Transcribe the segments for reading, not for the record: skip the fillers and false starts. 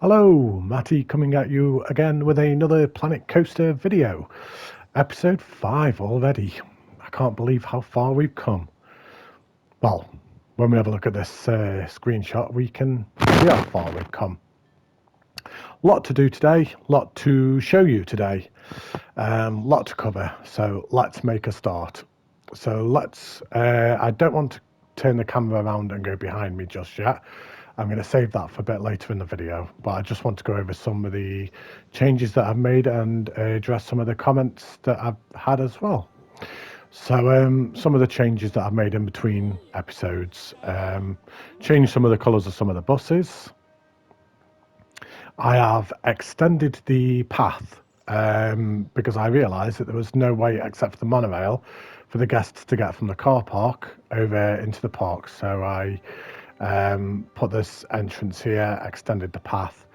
Hello, Matty coming at you again with another Planet Coaster video. Episode 5 already. I can't believe how far we've come. Well, when we have a look at this screenshot, we can see how far we've come. Lot to do today, lot to show you today, lot to cover. So let's make a start. I don't want to turn the camera around and go behind me just yet. I'm going to save that for a bit later in the video, but I just want to go over some of the changes that I've made and address some of the comments that I've had as well. So some of the changes that I've made in between episodes, changed some of the colours of some of the buses. I have extended the path because I realised that there was no way except for the monorail for the guests to get from the car park over into the park. So I put this entrance here, extended the path,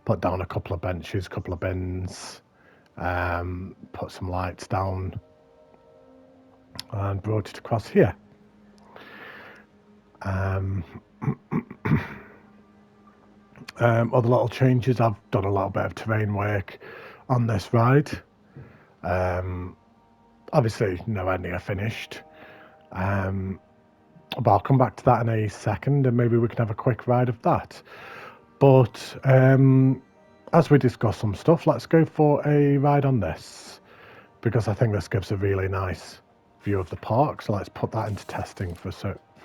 put down a couple of benches, a couple of bins, put some lights down and brought it across here. Other little changes, I've done a little bit of terrain work on this ride. Obviously nowhere near finished. But I'll come back to that in a second and maybe we can have a quick ride of that. But as we discuss some stuff, let's go for a ride on this because I think this gives a really nice view of the park. So let's put that into testing for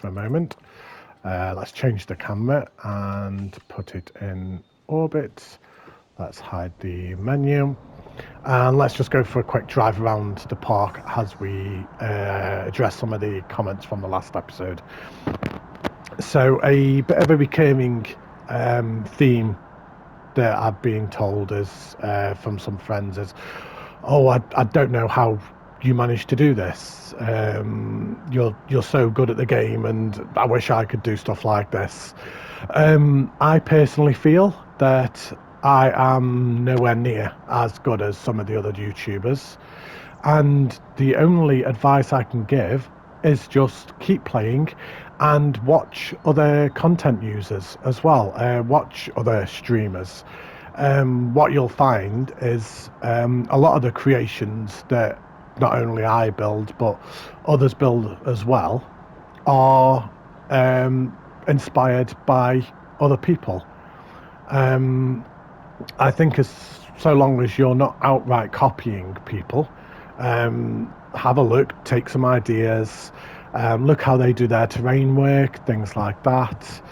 a moment. Let's change the camera and put it in orbit. Let's hide the menu. And let's just go for a quick drive around the park as we address some of the comments from the last episode. So a bit of a recurring theme that I've been told is from some friends is, oh, I don't know how you managed to do this. You're so good at the game, and I wish I could do stuff like this. I personally feel that I am nowhere near as good as some of the other YouTubers, and the only advice I can give is just keep playing and watch other content users as well. Watch other streamers. What you'll find is a lot of the creations that not only I build but others build as well are inspired by other people. I think so long as you're not outright copying people, have a look, take some ideas, look how they do their terrain work, things like that.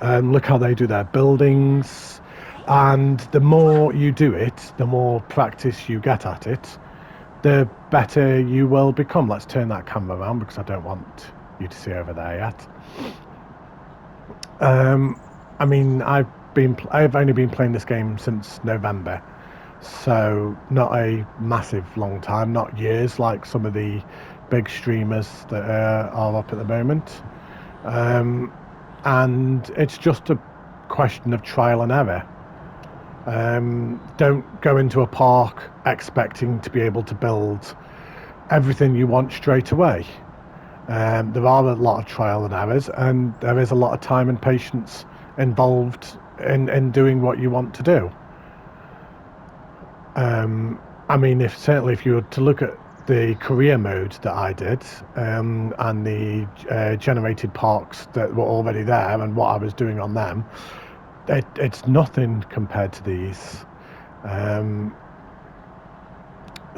Look how they do their buildings. And the more you do it, the more practice you get at it, the better you will become. Let's turn that camera around because I don't want you to see over there yet. I mean, I've only been playing this game since November, so not a massive long time, not years like some of the big streamers that are up at the moment. And it's just a question of trial and error. Don't go into a park expecting to be able to build everything you want straight away. There are a lot of trial and errors, and there is a lot of time and patience involved in doing what you want to do. I mean, if you were to look at the career mode that I did, and the generated parks that were already there and what I was doing on them, it's nothing compared to these.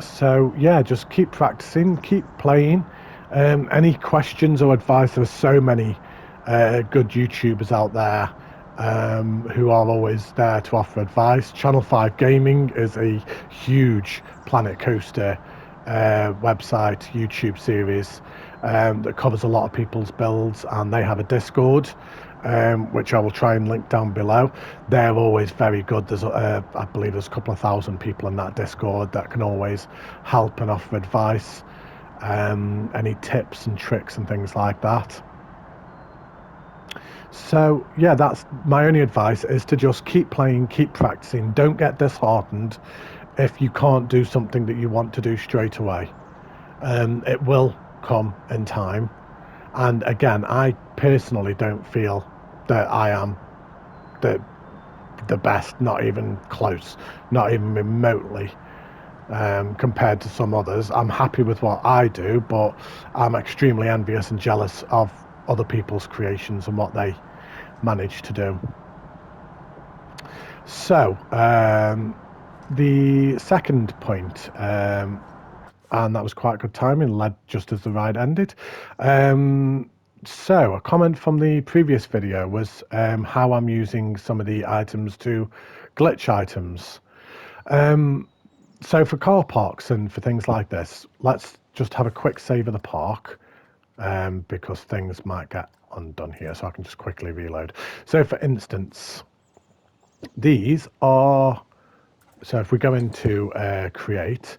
So yeah, just keep practicing, keep playing. Any questions or advice? There are so many good YouTubers out there who are always there to offer advice. Channel 5 Gaming is a huge Planet Coaster website, YouTube series that covers a lot of people's builds, and they have a Discord, which I will try and link down below. They're always very good. There's, I believe there's a couple of thousand people in that Discord that can always help and offer advice, any tips and tricks and things like that. So yeah, that's my only advice, is to just keep playing, keep practicing. Don't get disheartened if you can't do something that you want to do straight away. It will come in time. And again, I personally don't feel that I am the the best, not even close, not even remotely. Compared to some others. I'm happy with what I do, but I'm extremely envious and jealous of other people's creations and what they manage to do. So, the second point, and that was quite good timing, led just as the ride ended. So, a comment from the previous video was how I'm using some of the items to glitch items. So for car parks and for things like this, let's just have a quick save of the park because things might get undone here, so I can just quickly reload. So for instance, these are, so if we go into create,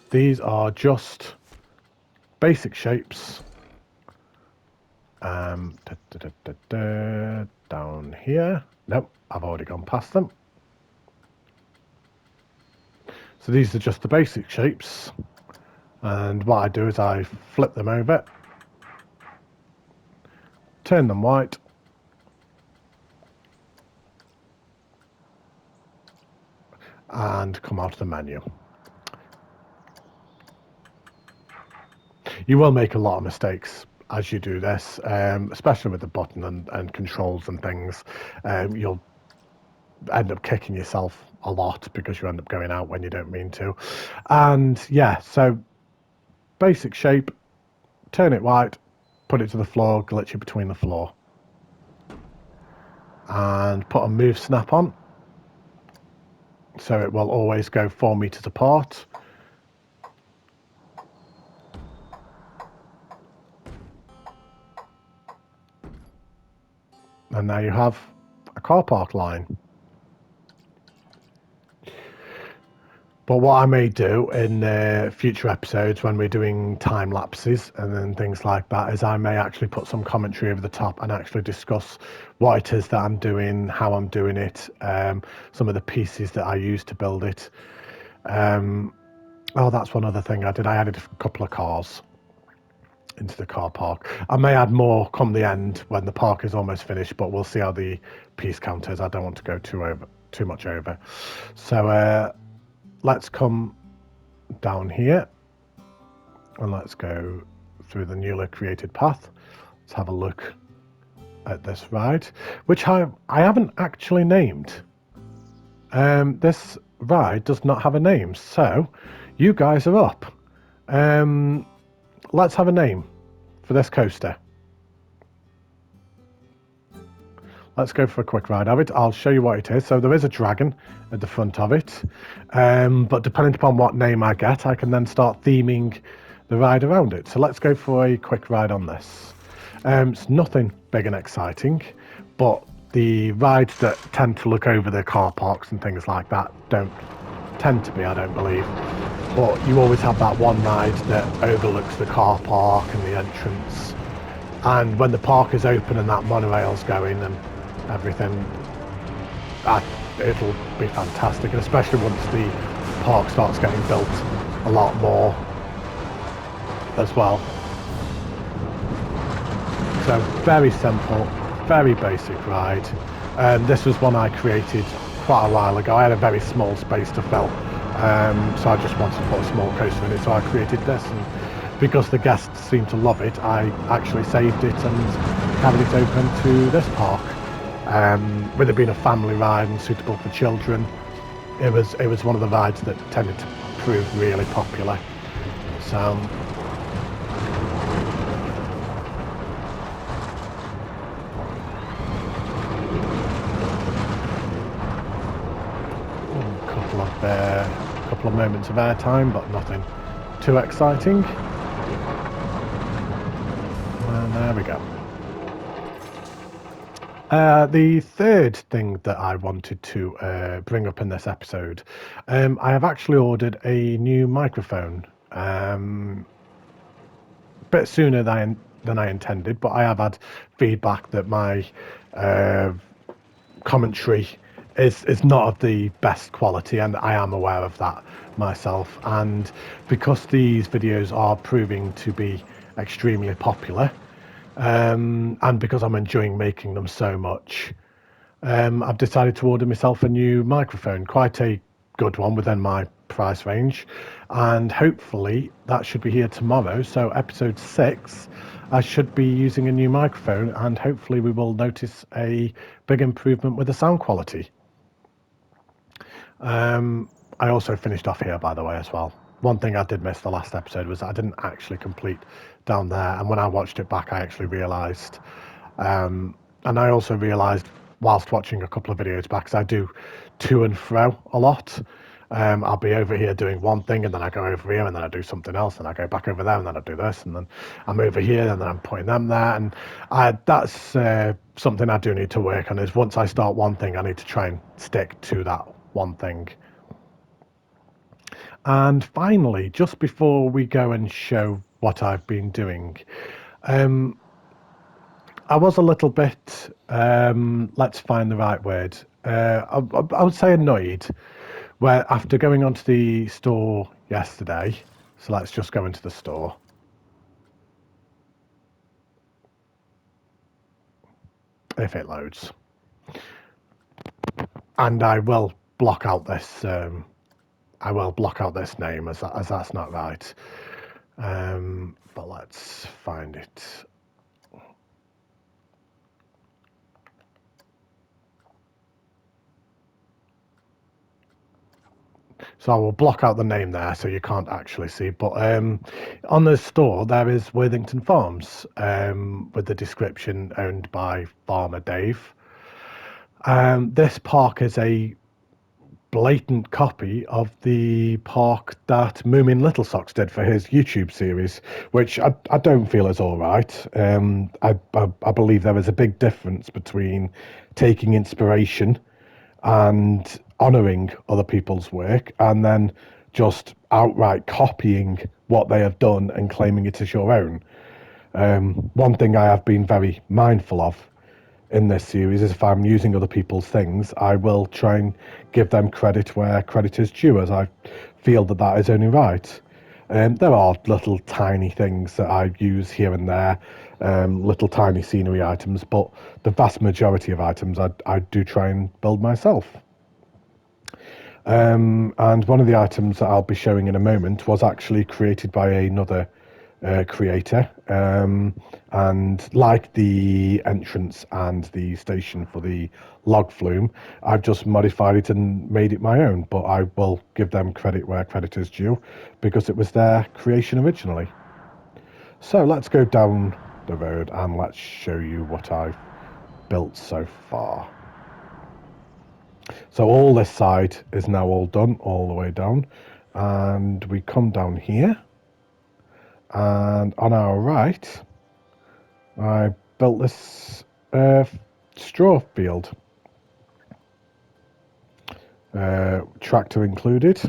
these are just basic shapes down here. Nope, I've already gone past them. So these are just the basic shapes, and what I do is I flip them over, turn them white, and come out of the menu. You will make a lot of mistakes as you do this, especially with the button and controls and things. You'll end up kicking yourself a lot because you end up going out when you don't mean to. And yeah, so basic shape, turn it white, put it to the floor, glitch it between the floor, and put a move snap on, so it will always go 4 meters apart. And now you have a car park line. But what I may do in future episodes when we're doing time lapses and then things like that is I may actually put some commentary over the top and actually discuss what it is that I'm doing, how I'm doing it, some of the pieces that I use to build it. Oh, that's one other thing I did. I added a couple of cars into the car park. I may add more come the end when the park is almost finished, but we'll see how the piece count is. I don't want to go too much over. So let's come down here and let's go through the newly created path. Let's have a look at this ride, which I haven't actually named. This ride does not have a name, so you guys are up. Let's have a name for this coaster. Let's go for a quick ride of it. I'll show you what it is. So there is a dragon at the front of it, but depending upon what name I get, I can then start theming the ride around it. So let's go for a quick ride on this. It's nothing big and exciting, but the rides that tend to look over the car parks and things like that don't tend to be, I don't believe. But you always have that one ride that overlooks the car park and the entrance. And when the park is open and that monorail's going and everything, it'll be fantastic, and especially once the park starts getting built a lot more as well. So very simple, very basic ride. This was one I created quite a while ago. I had a very small space to fill, so I just wanted to put a small coaster in it, so I created this, and because the guests seem to love it, I actually saved it and carried it open to this park. With it being a family ride and suitable for children, it was one of the rides that tended to prove really popular. So a couple of moments of airtime, but nothing too exciting. And there we go. The third thing that I wanted to bring up in this episode, I have actually ordered a new microphone a bit sooner than I intended, but I have had feedback that my commentary is not of the best quality, and I am aware of that myself. And because these videos are proving to be extremely popular, and because I'm enjoying making them so much, I've decided to order myself a new microphone, quite a good one within my price range, and hopefully that should be here tomorrow. So episode 6, I should be using a new microphone, and hopefully we will notice a big improvement with the sound quality. I also finished off here, by the way, as well. One thing I did miss the last episode was I didn't actually complete down there, and when I watched it back, I actually realised, and I also realised whilst watching a couple of videos back, 'cause I do to and fro a lot. I'll be over here doing one thing, and then I go over here, and then I do something else, and I go back over there, and then I do this, and then I'm over here, and then I'm putting them there, and that's something I do need to work on. Is once I start one thing, I need to try and stick to that one thing. And finally, just before we go and show what I've been doing, I was a little bit, let's find the right word, I would say annoyed, where after going onto the store yesterday, so let's just go into the store. If it loads. And I will block out this, name as that's not right. But let's find it. So I will block out the name there so you can't actually see. But on the store, there is Worthington Farms with the description owned by Farmer Dave. This park is a blatant copy of the park that Moomin Little Socks did for his YouTube series, which I don't feel is all right. I believe there is a big difference between taking inspiration and honouring other people's work and then just outright copying what they have done and claiming it as your own. One thing I have been very mindful of in this series is if I'm using other people's things, I will try and give them credit where credit is due, as I feel that that is only right. There are little tiny things that I use here and there, little tiny scenery items, but the vast majority of items I do try and build myself. And one of the items that I'll be showing in a moment was actually created by another creator. And like the entrance and the station for the log flume, I've just modified it and made it my own. But I will give them credit where credit is due because it was their creation originally. So let's go down the road and let's show you what I've built so far. So all this side is now all done, all the way down. And we come down here. And on our right, I built this straw field. Tractor included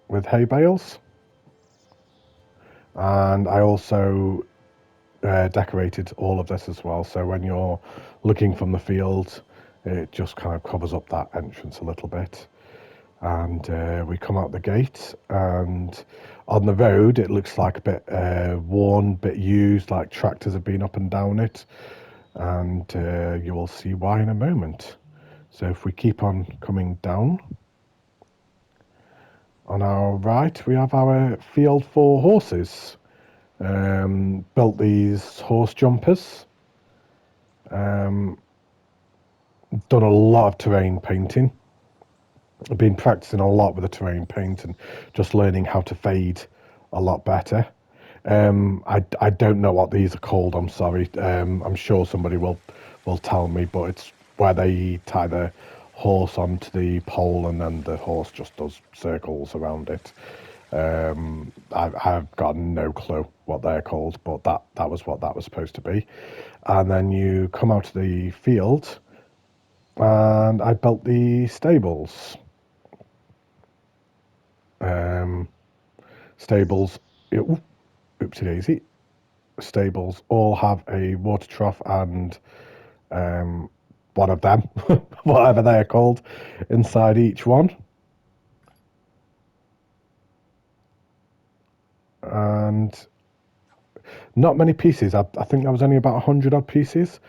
with hay bales. And I also decorated all of this as well. So when you're looking from the field, it just kind of covers up that entrance a little bit. And we come out the gate, and on the road it looks like a bit worn, bit used, like tractors have been up and down it, and you will see why in a moment. So if we keep on coming down, on our right we have our field for horses. Built these horse jumpers, done a lot of terrain painting. I've been practicing a lot with the terrain paint and just learning how to fade a lot better. I don't know what these are called. I'm sorry. I'm sure somebody will tell me, but it's where they tie the horse onto the pole and then the horse just does circles around it. I've got no clue what they're called, but that was what that was supposed to be. And then you come out of the field, and I built the stables. Stables, oopsie daisy. Stables all have a water trough and one of them, whatever they are called, inside each one. And not many pieces. I think there was only about 100 odd pieces.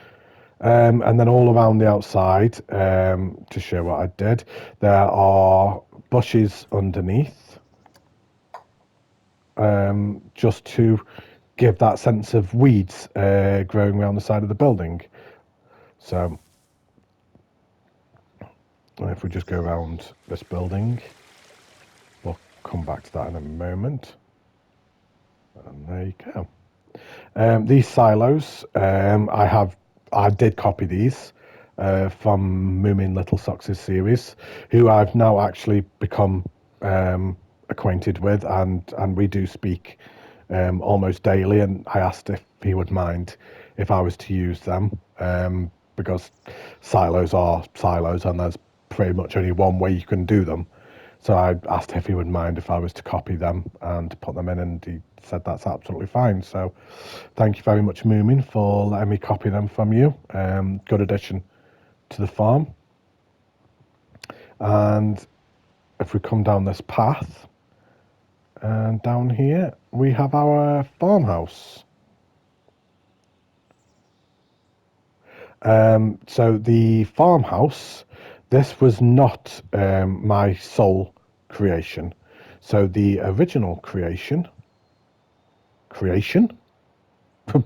And then all around the outside, to show what I did, there are bushes underneath, just to give that sense of weeds growing around the side of the building. So if we just go around this building, we'll come back to that in a moment. And there you go. These silos, I did copy these from Moomin Little Socks' series, who I've now actually become acquainted with, and we do speak almost daily. And I asked if he would mind if I was to use them, because silos are silos, and there's pretty much only one way you can do them. So I asked if he would mind if I was to copy them and put them in, and he said that's absolutely fine. So thank you very much, Moomin, for letting me copy them from you. Good addition to the farm. And if we come down this path, and down here we have our farmhouse. So the farmhouse, this was not my sole creation. So the original creation, I'm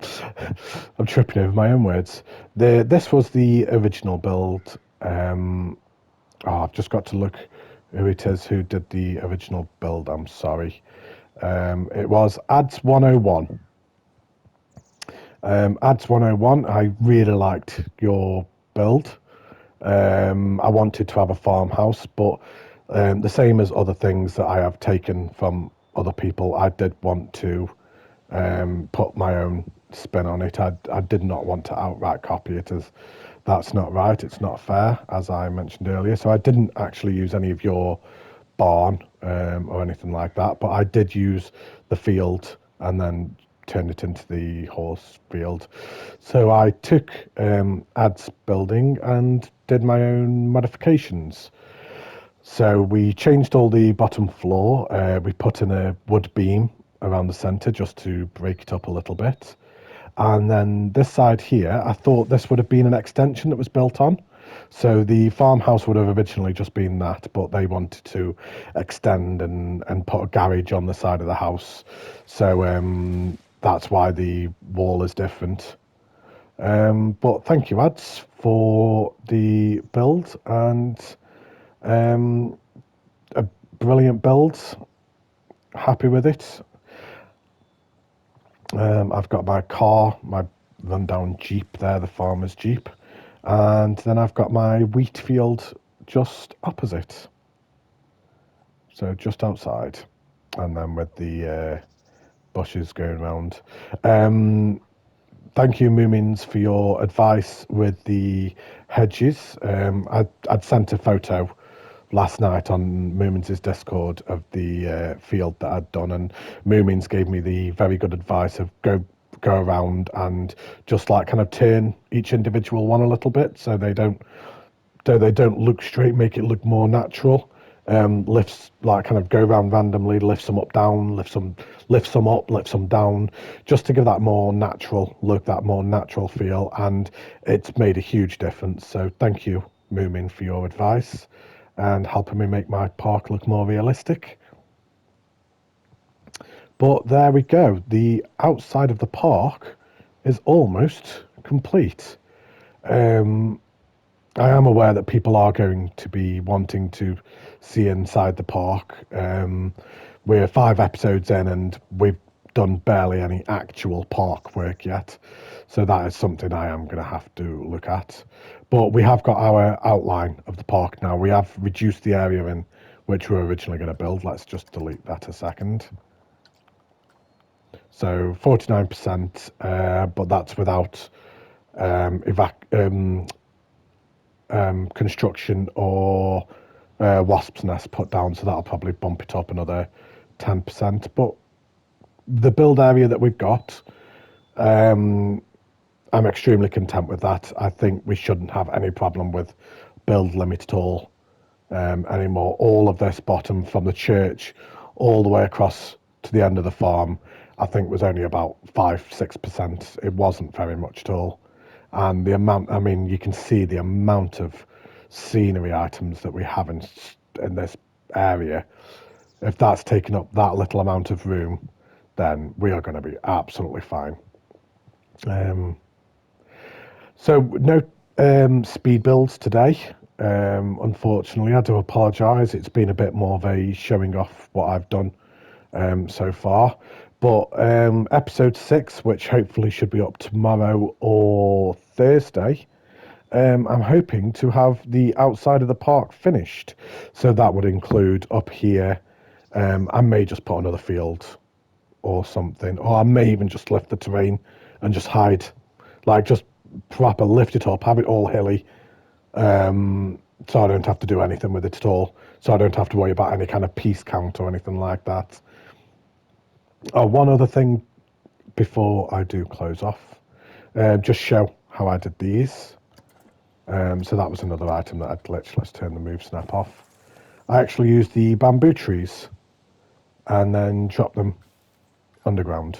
tripping over my own words. This was the original build. I've just got to look who it is who did the original build. I'm sorry. It was Ads 101. Ads 101, I really liked your build. I wanted to have a farmhouse, but the same as other things that I have taken from other people, I did want to put my own spin on it. I did not want to outright copy it, as that's not right. It's not fair, as I mentioned earlier. So I didn't actually use any of your barn or anything like that, but I did use the field and then turned it into the horse field. So I took Ad's building and did my own modifications. So we changed all the bottom floor. We put in a wood beam around the centre just to break it up a little bit. And then this side here, I thought this would have been an extension that was built on. So the farmhouse would have originally just been that, but they wanted to extend and put a garage on the side of the house. So that's why the wall is different. But thank you, Ads, for the build, and a brilliant build. Happy with it. I've got my car, my rundown Jeep there, the farmer's Jeep. And then I've got my wheat field just opposite. So just outside. And then with the bushes going around. Thank you, Moomins, for your advice with the hedges. I'd sent a photo last night on Moomins' Discord of the field that I'd done, and Moomins gave me the very good advice of go around and just like kind of turn each individual one a little bit so they don't look straight, make it look more natural. Lifts, like kind of go around randomly, lift some up, down, lift some up, lift some down, just to give that more natural look, that more natural feel, and it's made a huge difference. So thank you, Moomin, for your advice and helping me make my park look more realistic. But there we go. The outside of the park is almost complete. I am aware that people are going to be wanting to see inside the park. We're 5 episodes in and we've done barely any actual park work yet. So that is something I am going to have to look at. But we have got our outline of the park now. We have reduced the area in which we were originally going to build. Let's just delete that a second. So 49%, but that's without construction or wasp's nest put down, so that'll probably bump it up another 10%. But the build area that we've got, I'm extremely content with that. I think we shouldn't have any problem with build limit at all anymore. All of this bottom from the church all the way across to the end of the farm, I think was only about 5-6%. It wasn't very much at all. and the amount, I mean, you can see the amount of scenery items that we have in this area. If that's taking up that little amount of room, then we are going to be absolutely fine. So no speed builds today. Unfortunately, I do apologise. It's been a bit more of a showing off what I've done so far. But episode 6, which hopefully should be up tomorrow or Thursday, I'm hoping to have the outside of the park finished. So that would include up here. I may just put another field or something, or I may even just lift the terrain and just hide, like just proper lift it up, have it all hilly, so I don't have to do anything with it at all. So I don't have to worry about any kind of piece count or anything like that. Oh, one other thing before I do close off, just show how I did these. So that was another item that I'd glitched. Let's turn the move snap off. I actually used the bamboo trees and then drop them underground.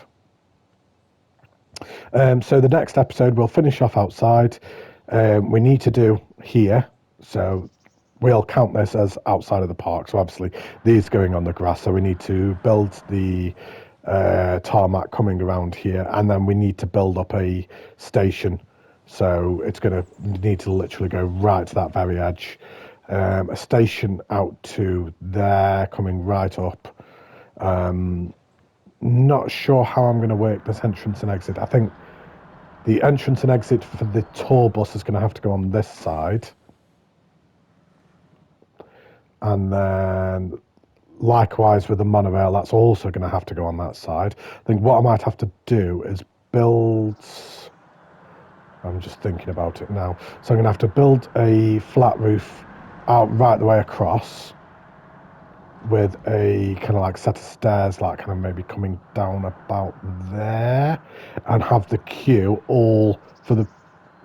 So the next episode we'll finish off outside. We need to do here, so we'll count this as outside of the park. So obviously these going on the grass, so we need to build the tarmac coming around here, and then we need to build up a station. So it's going to need to literally go right to that very edge. A station out to there, coming right up. Not sure how I'm going to work this entrance and exit. I think the entrance and exit for the tour bus is going to have to go on this side. And then likewise with the monorail, that's also going to have to go on that side. I think what I might have to do is build... I'm just thinking about it now. So I'm going to have to build a flat roof out right the way across with a kind of like set of stairs, like kind of maybe coming down about there, and have the queue all for the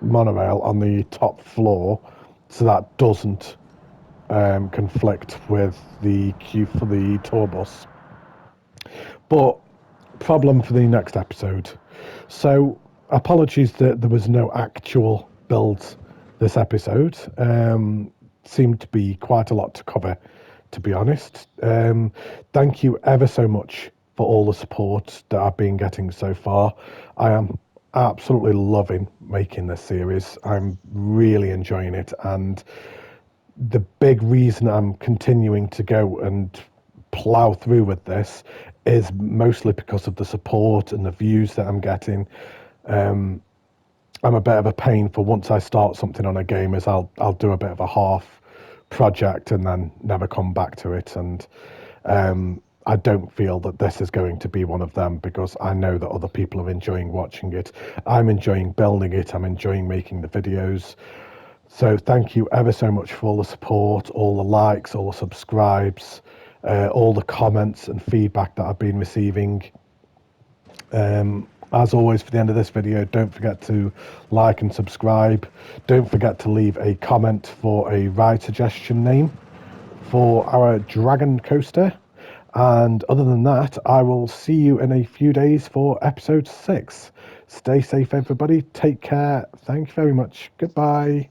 monorail on the top floor, so that doesn't conflict with the queue for the tour bus. But problem for the next episode. So apologies that there was no actual build this episode. Seemed to be quite a lot to cover, to be honest. Thank you ever so much for all the support that I've been getting so far. I am absolutely loving making this series. I'm really enjoying it, and the big reason I'm continuing to go and plow through with this is mostly because of the support and the views that I'm getting. I'm a bit of a pain for once I start something on a game, is I'll do a bit of a half project and then never come back to it. And I don't feel that this is going to be one of them, because I know that other people are enjoying watching it. I'm enjoying building it. I'm enjoying making the videos. So thank you ever so much for all the support, all the likes, all the subscribes, all the comments and feedback that I've been receiving. As always, for the end of this video, don't forget to like and subscribe. Don't forget to leave a comment for a ride suggestion name for our Dragon Coaster. And other than that, I will see you in a few days for episode 6. Stay safe, everybody. Take care. Thank you very much. Goodbye.